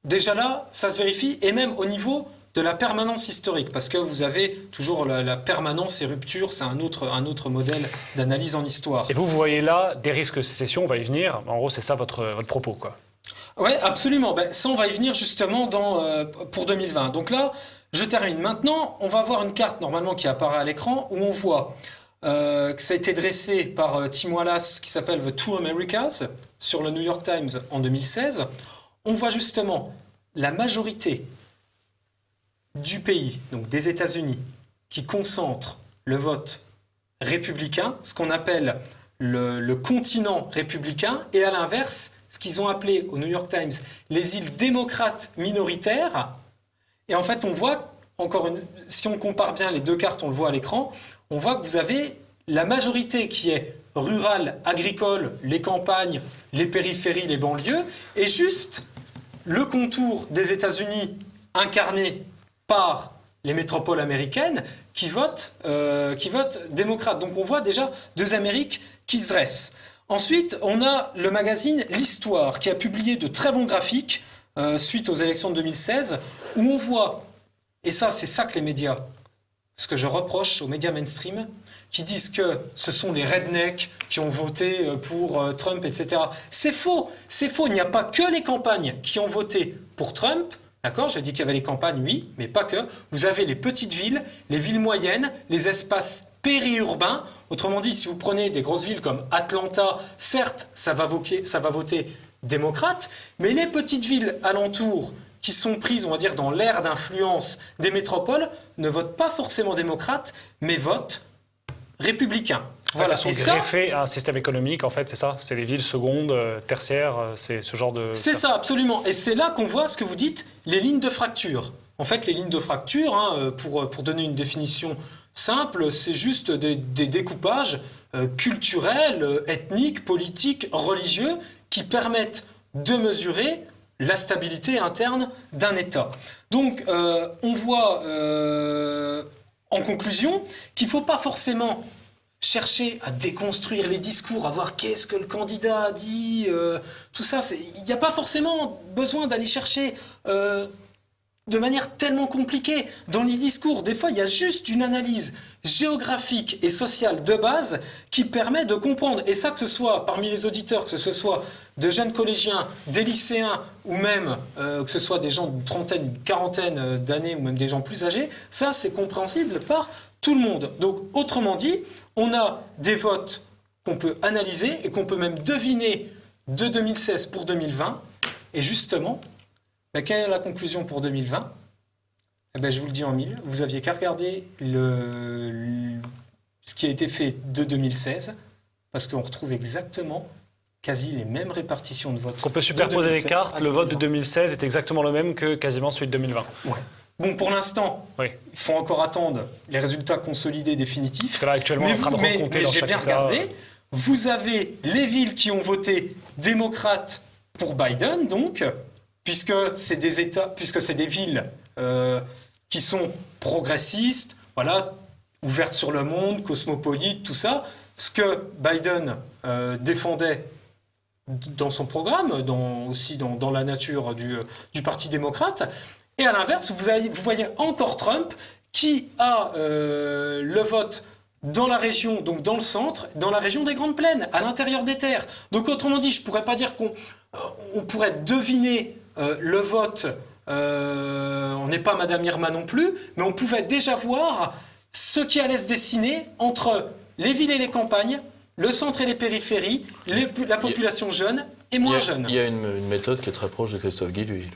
Déjà là, ça se vérifie. Et même au niveau de la permanence historique, parce que vous avez toujours la permanence et rupture, c'est un autre modèle d'analyse en histoire. Et vous voyez là des risques de sécession, on va y venir. En gros, c'est ça votre propos, quoi. Oui, absolument. Ça, on va y venir justement pour 2020. Donc là, Je termine. Maintenant, on va voir une carte normalement qui apparaît à l'écran où on voit que ça a été dressé par Tim Wallace qui s'appelle The Two Americas sur le New York Times en 2016. On voit justement la majorité du pays, donc des États-Unis, qui concentre le vote républicain, ce qu'on appelle le continent républicain, et à l'inverse, ce qu'ils ont appelé au New York Times les îles démocrates minoritaires. Et en fait, on voit, si on compare bien les deux cartes, on le voit à l'écran, on voit que vous avez la majorité qui est rurale, agricole, les campagnes, les périphéries, les banlieues, et juste le contour des États-Unis incarné par les métropoles américaines qui votent démocrates. Donc on voit déjà deux Amériques qui se dressent. Ensuite, on a le magazine L'Histoire qui a publié de très bons graphiques suite aux élections de 2016 où on voit, et ça c'est ça que les médias, ce que je reproche aux médias mainstream, qui disent que ce sont les rednecks qui ont voté pour Trump, etc. C'est faux, il n'y a pas que les campagnes qui ont voté pour Trump. D'accord, j'ai dit qu'il y avait les campagnes, oui, mais pas que. Vous avez les petites villes, les villes moyennes, les espaces périurbains. Autrement dit, si vous prenez des grosses villes comme Atlanta, certes, ça va voter démocrate, mais les petites villes alentours qui sont prises, on va dire, dans l'ère d'influence des métropoles, ne votent pas forcément démocrate, mais votent républicain. Voilà, elles sont greffées à un système économique, en fait, c'est ça? C'est les villes secondes, tertiaires, c'est ce genre de... C'est ça, absolument. Et c'est là qu'on voit ce que vous dites, les lignes de fracture. En fait, les lignes de fracture, pour donner une définition simple, c'est juste des découpages culturels, ethniques, politiques, religieux, qui permettent de mesurer la stabilité interne d'un État. Donc, on voit, en conclusion, qu'il ne faut pas forcément chercher à déconstruire les discours, à voir qu'est-ce que le candidat a dit, tout ça. Il n'y a pas forcément besoin d'aller chercher de manière tellement compliquée dans les discours. Des fois, il y a juste une analyse géographique et sociale de base qui permet de comprendre. Et ça, que ce soit parmi les auditeurs, que ce soit de jeunes collégiens, des lycéens, ou même que ce soit des gens d'une trentaine, une quarantaine d'années, ou même des gens plus âgés, ça, c'est compréhensible par tout le monde. Donc, autrement dit, on a des votes qu'on peut analyser et qu'on peut même deviner de 2016 pour 2020. Et justement, quelle est la conclusion pour 2020 ? Je vous le dis en mille, vous aviez qu'à regarder ce qui a été fait de 2016, parce qu'on retrouve exactement quasi les mêmes répartitions de votes. On peut superposer les cartes, le vote de 2016 est exactement le même que quasiment celui de 2020. Ouais. Bon, pour l'instant, il faut encore attendre les résultats consolidés définitifs. Parce que là, actuellement, on est en train de recompter dans j'ai chaque bien État. regardé. Vous avez les villes qui ont voté démocrate pour Biden, donc, puisque c'est des villes qui sont progressistes, voilà, ouvertes sur le monde, cosmopolites, tout ça. Ce que Biden défendait dans son programme, aussi dans la nature du Parti démocrate. Et à l'inverse, vous voyez encore Trump qui a le vote dans la région, donc dans le centre, dans la région des Grandes Plaines, à l'intérieur des terres. Donc autrement dit, je ne pourrais pas dire qu'on pourrait deviner le vote, on n'est pas Madame Irma non plus, mais on pouvait déjà voir ce qui allait se dessiner entre les villes et les campagnes, le centre et les périphéries, la population jeune et moins jeune. Il y a une méthode qui est très proche de Christophe Guilluy.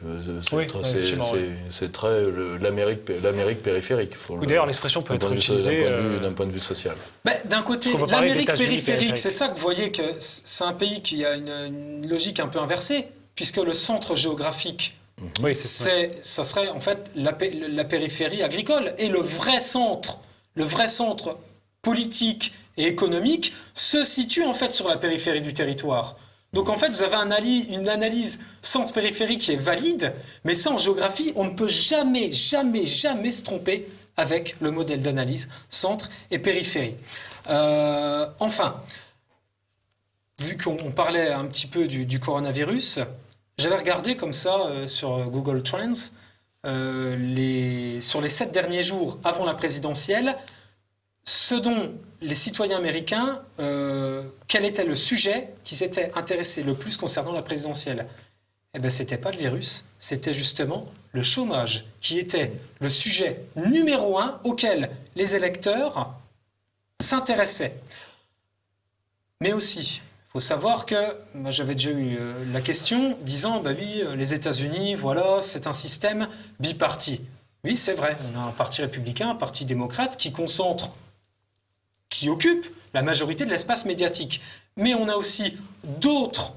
C'est très l'Amérique périphérique. D'ailleurs, l'expression peut être utilisée d'un point de vue social. D'un côté, l'Amérique périphérique, c'est ça que vous voyez que c'est un pays qui a une logique un peu inversée, puisque le centre géographique, ça serait en fait la périphérie agricole. Et le vrai centre politique et économique se situe en fait sur la périphérie du territoire. Donc en fait, vous avez une analyse centre-périphérie qui est valide, mais ça en géographie, on ne peut jamais se tromper avec le modèle d'analyse centre et périphérie. Enfin, vu qu'on parlait un petit peu du coronavirus, j'avais regardé comme ça sur Google Trends, sur les 7 derniers jours avant la présidentielle, ce dont les citoyens américains, quel était le sujet qui s'était intéressé le plus concernant la présidentielle. Eh bien, ce n'était pas le virus, c'était justement le chômage qui était le sujet numéro 1 auquel les électeurs s'intéressaient. Mais aussi, il faut savoir que moi, j'avais déjà eu la question disant bah oui, les États-Unis, voilà, c'est un système biparti. Oui, c'est vrai, on a un parti républicain, un parti démocrate qui occupe la majorité de l'espace médiatique. Mais on a aussi d'autres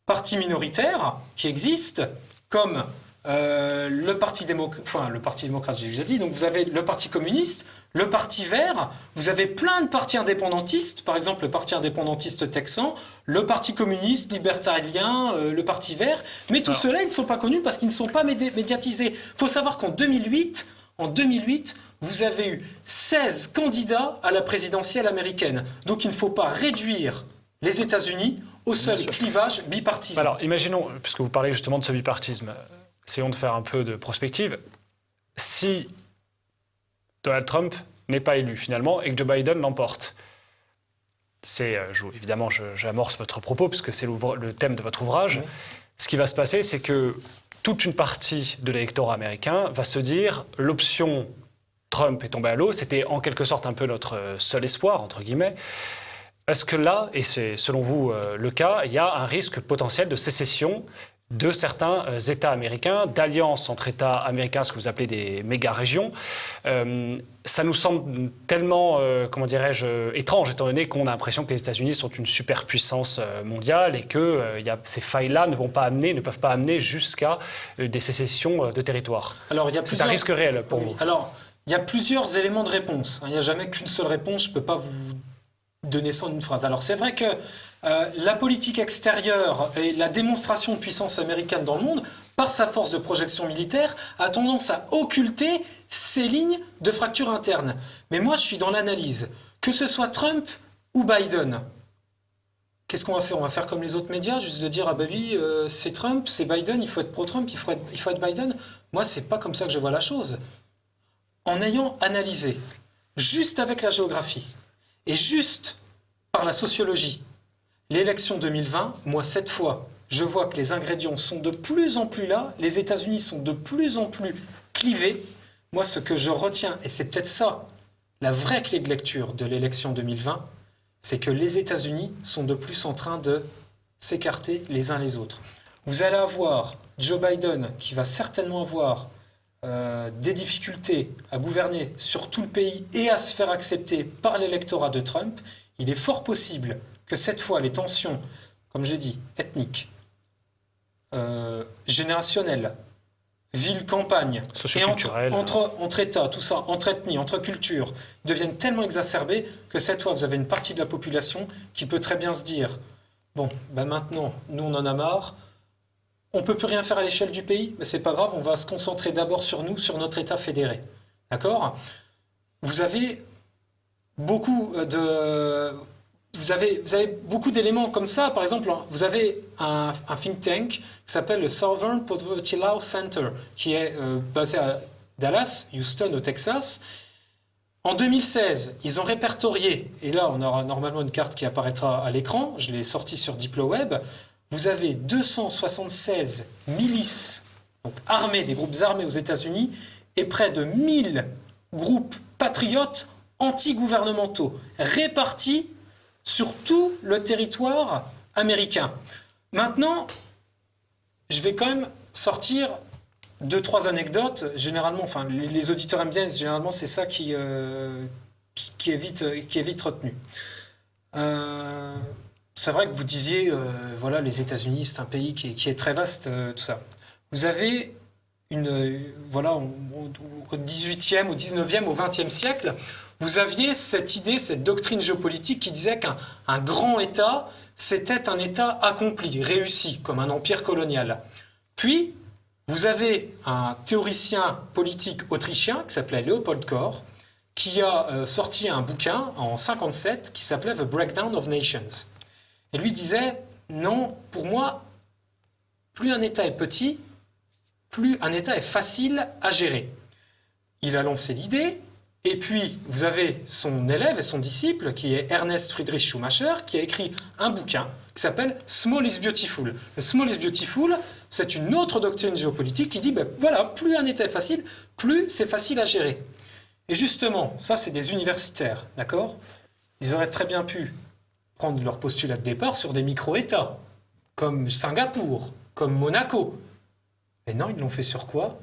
partis minoritaires qui existent, comme le Parti démocrate, j'ai déjà dit, donc vous avez le Parti communiste, le Parti vert, vous avez plein de partis indépendantistes, par exemple le Parti indépendantiste texan, le Parti communiste, libertarien, le Parti vert, mais tous ceux-là, ils ne sont pas connus parce qu'ils ne sont pas médiatisés. Il faut savoir qu'en 2008, vous avez eu 16 candidats à la présidentielle américaine. Donc il ne faut pas réduire les États-Unis au seul clivage bipartisan. Alors imaginons, puisque vous parlez justement de ce bipartisme, essayons de faire un peu de prospective. Si Donald Trump n'est pas élu finalement et que Joe Biden l'emporte, évidemment j'amorce votre propos puisque c'est le thème de votre ouvrage, oui. Ce qui va se passer, c'est que toute une partie de l'électorat américain va se dire l'option Trump est tombée à l'eau, c'était en quelque sorte un peu notre seul espoir, entre guillemets. Est-ce que là, et c'est selon vous le cas, il y a un risque potentiel de sécession de certains États américains, d'alliances entre États américains, ce que vous appelez des méga-régions? Ça nous semble tellement, étrange, étant donné qu'on a l'impression que les États-Unis sont une superpuissance mondiale et que ces failles-là ne peuvent pas amener jusqu'à des sécessions de territoire. Alors, c'est un risque réel pour vous. Alors, il y a plusieurs éléments de réponse. Il n'y a jamais qu'une seule réponse. Je ne peux pas vous donner ça en une phrase. Alors, c'est vrai que la politique extérieure et la démonstration de puissance américaine dans le monde, par sa force de projection militaire, a tendance à occulter ces lignes de fracture interne. Mais moi, je suis dans l'analyse. Que ce soit Trump ou Biden, qu'est-ce qu'on va faire? On va faire comme les autres médias, juste de dire « Ah ben oui, c'est Trump, c'est Biden, il faut être pro-Trump, il faut être Biden ». Moi, c'est pas comme ça que je vois la chose. En ayant analysé, juste avec la géographie et juste par la sociologie, l'élection 2020, moi, cette fois, je vois que les ingrédients sont de plus en plus là, les États-Unis sont de plus en plus clivés. Moi, ce que je retiens, et c'est peut-être ça, la vraie clé de lecture de l'élection 2020, c'est que les États-Unis sont de plus en train de s'écarter les uns les autres. Vous allez avoir Joe Biden qui va certainement avoir des difficultés à gouverner sur tout le pays et à se faire accepter par l'électorat de Trump. Il est fort possible que cette fois, les tensions, comme j'ai dit, ethniques, générationnelles, ville-campagne, et entre États, tout ça, entre ethnies, entre cultures, deviennent tellement exacerbées que cette fois, vous avez une partie de la population qui peut très bien se dire « Bon, ben maintenant, nous, on en a marre. On ne peut plus rien faire à l'échelle du pays, mais c'est pas grave, on va se concentrer d'abord sur nous, sur notre État fédéré. » D'accord ? Vous avez beaucoup d'éléments comme ça. Par exemple, vous avez un think tank qui s'appelle le Southern Poverty Law Center, qui est basé à Dallas, Houston, au Texas. En 2016, ils ont répertorié, et là on aura normalement une carte qui apparaîtra à l'écran, je l'ai sortie sur DiploWeb, vous avez 276 milices, donc armées, des groupes armés aux États-Unis, et près de 1000 groupes patriotes anti-gouvernementaux, répartis sur tout le territoire américain. Maintenant, je vais quand même sortir 2-3 anecdotes. Généralement, enfin, les auditeurs aiment bien, généralement, c'est ça qui est vite retenu. C'est vrai que vous disiez, voilà, les États-Unis, c'est un pays qui est très vaste, tout ça. Vous avez au 18e, au 19e, au 20e siècle, vous aviez cette idée, cette doctrine géopolitique qui disait qu'un grand État, c'était un État accompli, réussi, comme un empire colonial. Puis, vous avez un théoricien politique autrichien qui s'appelait Leopold Kohr, qui a sorti un bouquin en 1957 qui s'appelait The Breakdown of Nations. Et lui disait, non, pour moi, plus un État est petit, plus un État est facile à gérer. Il a lancé l'idée, et puis vous avez son élève et son disciple, qui est Ernest Friedrich Schumacher, qui a écrit un bouquin qui s'appelle Small is Beautiful. Le Small is Beautiful, C'est une autre doctrine géopolitique qui dit, voilà, plus un État est facile, plus c'est facile à gérer. Et justement, ça c'est des universitaires, d'accord ? Ils auraient très bien pu prendre leur postulat de départ sur des micro-États, comme Singapour, comme Monaco. Mais non, ils l'ont fait sur quoi ?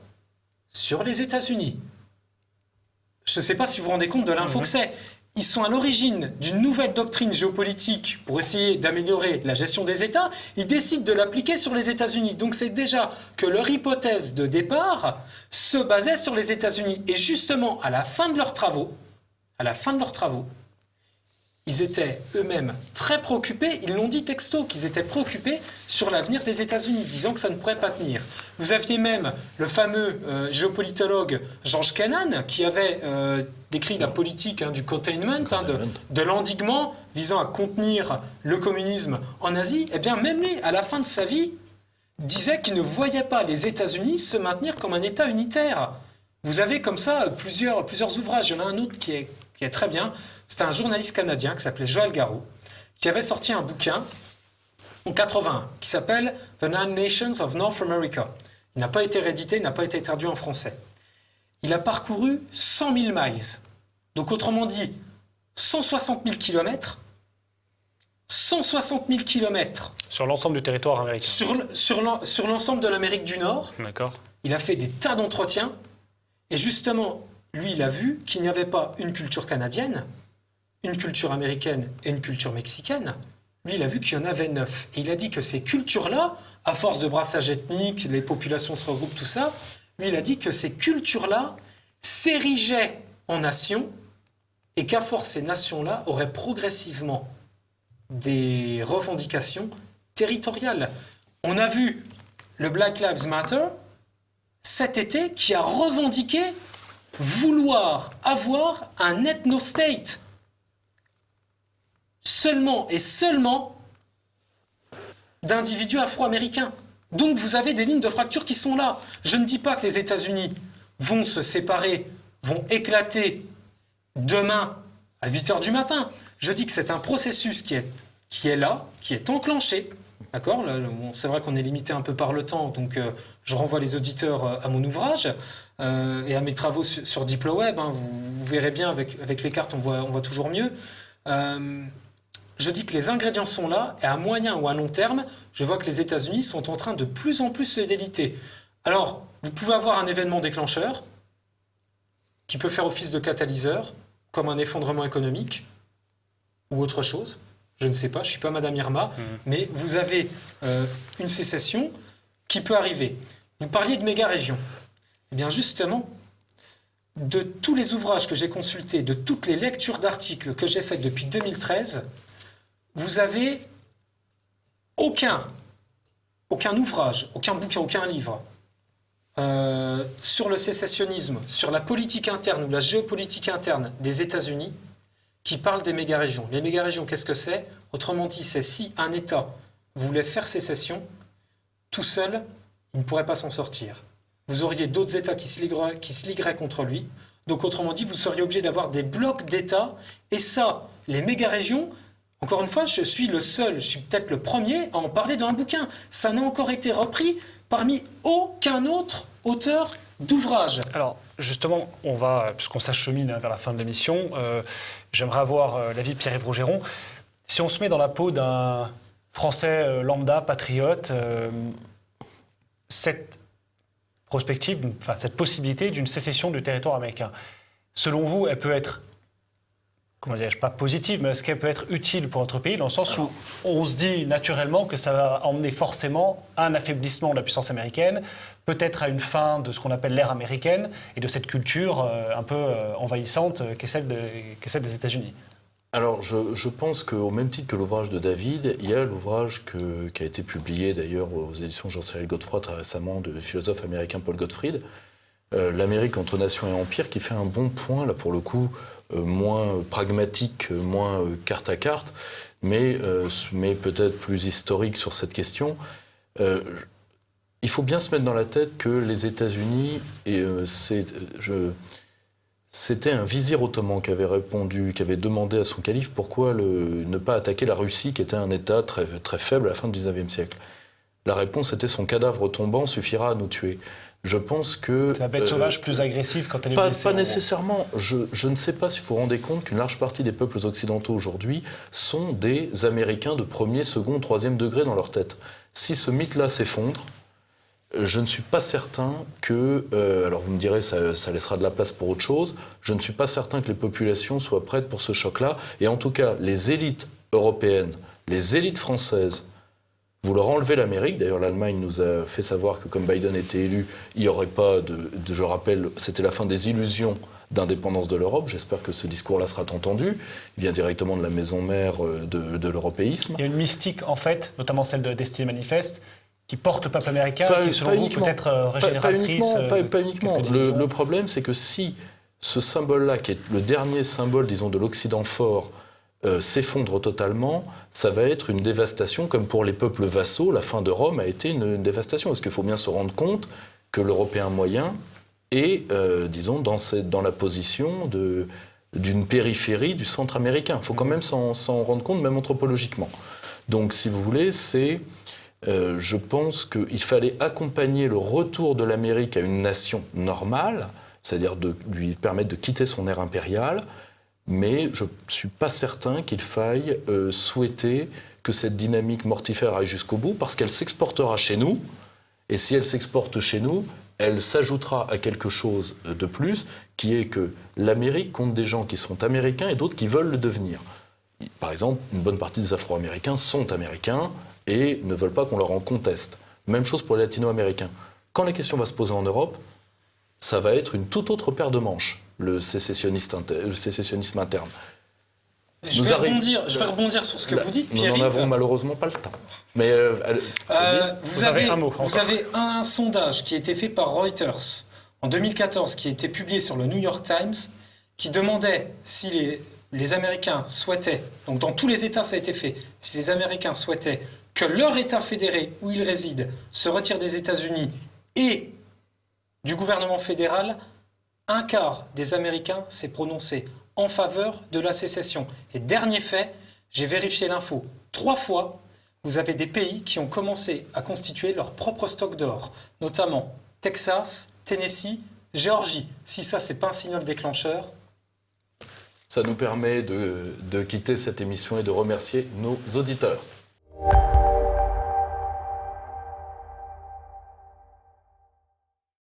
Sur les États-Unis. Je ne sais pas si vous vous rendez compte de l'info que c'est. Ils sont à l'origine d'une nouvelle doctrine géopolitique pour essayer d'améliorer la gestion des États. Ils décident de l'appliquer sur les États-Unis. Donc c'est déjà que leur hypothèse de départ se basait sur les États-Unis. Et justement, à la fin de leurs travaux, ils étaient eux-mêmes très préoccupés, ils l'ont dit texto, qu'ils étaient préoccupés sur l'avenir des États-Unis, disant que ça ne pourrait pas tenir. Vous aviez même le fameux géopolitologue George Kennan qui avait décrit la politique du containment, de l'endiguement visant à contenir le communisme en Asie. Eh bien, même lui, à la fin de sa vie, disait qu'il ne voyait pas les États-Unis se maintenir comme un État unitaire. Vous avez comme ça plusieurs ouvrages. Il y en a un autre qui est très bien. C'était un journaliste canadien qui s'appelait Joël Garreau, qui avait sorti un bouquin en 81 qui s'appelle « The Nine Nations of North America ». Il n'a pas été réédité, il n'a pas été traduit en français. Il a parcouru 100 000 miles. Donc autrement dit, 160 000 kilomètres. 160 000 kilomètres. Sur l'ensemble du territoire américain. Sur l'ensemble de l'Amérique du Nord. D'accord. Il a fait des tas d'entretiens. Et justement, lui, il a vu qu'il n'y avait pas une culture canadienne, une culture américaine et une culture mexicaine. Lui, il a vu qu'il y en avait 9. Et il a dit que ces cultures-là, à force de brassage ethnique, les populations se regroupent, tout ça, lui, il a dit que ces cultures-là s'érigeaient en nations et qu'à force, ces nations-là auraient progressivement des revendications territoriales. On a vu le Black Lives Matter cet été qui a revendiqué vouloir avoir un ethno-state. Seulement et seulement d'individus afro-américains. Donc vous avez des lignes de fracture qui sont là. Je ne dis pas que les États-Unis vont se séparer, vont éclater demain à 8h du matin. Je dis que c'est un processus qui est là, qui est enclenché. D'accord ? C'est vrai qu'on est limité un peu par le temps, donc je renvoie les auditeurs à mon ouvrage et à mes travaux sur DiploWeb. Vous verrez bien, avec les cartes, on voit toujours mieux. Je dis que les ingrédients sont là, et à moyen ou à long terme, je vois que les États-Unis sont en train de plus en plus se déliter. Alors, vous pouvez avoir un événement déclencheur qui peut faire office de catalyseur, comme un effondrement économique ou autre chose. Je ne sais pas, je ne suis pas Madame Irma, mais vous avez une sécession qui peut arriver. Vous parliez de méga-régions. Eh bien justement, de tous les ouvrages que j'ai consultés, de toutes les lectures d'articles que j'ai faites depuis 2013, vous avez aucun ouvrage, aucun bouquin, aucun livre sur le sécessionnisme, sur la politique interne ou la géopolitique interne des États-Unis qui parle des méga-régions. Les méga-régions, qu'est-ce que c'est ? Autrement dit, c'est si un État voulait faire sécession, tout seul, il ne pourrait pas s'en sortir. Vous auriez d'autres États qui se ligueraient contre lui. Donc, autrement dit, vous seriez obligé d'avoir des blocs d'États. Et ça, les méga-régions, encore une fois, je suis le seul, je suis peut-être le premier à en parler dans un bouquin. Ça n'a encore été repris parmi aucun autre auteur d'ouvrage. Alors, justement, puisqu'on s'achemine vers la fin de l'émission, j'aimerais avoir l'avis de Pierre-Yves Rougeron. Si on se met dans la peau d'un Français lambda, patriote, cette possibilité d'une sécession du territoire américain, selon vous, elle peut être, comment dirais-je, pas positive, mais est-ce qu'elle peut être utile pour notre pays, dans le sens où on se dit naturellement que ça va emmener forcément à un affaiblissement de la puissance américaine, peut-être à une fin de ce qu'on appelle l'ère américaine et de cette culture un peu envahissante qu'est celle des États-Unis. Alors, je pense qu'au même titre que l'ouvrage de David, il y a l'ouvrage qui a été publié d'ailleurs aux éditions Jean-Cyril Godefroy très récemment du philosophe américain Paul Gottfried, L'Amérique entre nations et empires, qui fait un bon point, là pour le coup, moins pragmatique, moins carte à carte, mais peut-être plus historique sur cette question. Il faut bien se mettre dans la tête que les États-Unis, c'était un vizir ottoman qui avait demandé à son calife pourquoi ne pas attaquer la Russie, qui était un État très, très faible à la fin du XIXe siècle. La réponse était son cadavre tombant suffira à nous tuer. Je pense que... La bête sauvage plus agressive quand elle est blessée. Pas nécessairement. Je ne sais pas si vous vous rendez compte qu'une large partie des peuples occidentaux aujourd'hui sont des Américains de premier, second, troisième degré dans leur tête. Si ce mythe-là s'effondre, je ne suis pas certain que... alors vous me direz, ça laissera de la place pour autre chose. Je ne suis pas certain que les populations soient prêtes pour ce choc-là. Et en tout cas, les élites européennes, les élites françaises, vous leur enlevez l'Amérique. D'ailleurs, l'Allemagne nous a fait savoir que comme Biden était élu, il n'y aurait pas je rappelle, c'était la fin des illusions d'indépendance de l'Europe. J'espère que ce discours-là sera entendu. Il vient directement de la maison mère de l'européisme. Il y a une mystique, en fait, notamment celle de Destiny Manifest, qui porte le peuple américain, qui, selon vous, peut être régénératrice. Pas uniquement. Le problème, c'est que si ce symbole-là, qui est le dernier symbole, disons, de l'Occident fort, s'effondre totalement, ça va être une dévastation, comme pour les peuples vassaux, la fin de Rome a été une dévastation. Parce qu'il faut bien se rendre compte que l'Européen moyen est, disons, dans la position d'une périphérie du centre américain. Il faut quand même s'en rendre compte, même anthropologiquement. Donc, si vous voulez, je pense qu'il fallait accompagner le retour de l'Amérique à une nation normale, c'est-à-dire de lui permettre de quitter son ère impériale, mais je ne suis pas certain qu'il faille souhaiter que cette dynamique mortifère aille jusqu'au bout, parce qu'elle s'exportera chez nous, et si elle s'exporte chez nous, elle s'ajoutera à quelque chose de plus, qui est que l'Amérique compte des gens qui sont américains et d'autres qui veulent le devenir. Par exemple, une bonne partie des Afro-Américains sont américains et ne veulent pas qu'on leur en conteste. Même chose pour les Latino-Américains. Quand la question va se poser en Europe, ça va être une toute autre paire de manches, le sécessionnisme interne. Je vais rebondir sur ce que vous dites, Pierre. Nous n'en avons malheureusement pas le temps. Mais vous avez un sondage qui a été fait par Reuters en 2014, qui a été publié sur le New York Times, qui demandait si les Américains souhaitaient, donc dans tous les États ça a été fait, si les Américains souhaitaient que leur État fédéré où ils résident se retire des États-Unis et du gouvernement fédéral, un quart des Américains s'est prononcé en faveur de la sécession. Et dernier fait, j'ai vérifié l'info 3 fois, vous avez des pays qui ont commencé à constituer leur propre stock d'or, notamment Texas, Tennessee, Géorgie. Si ça, c'est pas un signal déclencheur. Ça nous permet de quitter cette émission et de remercier nos auditeurs.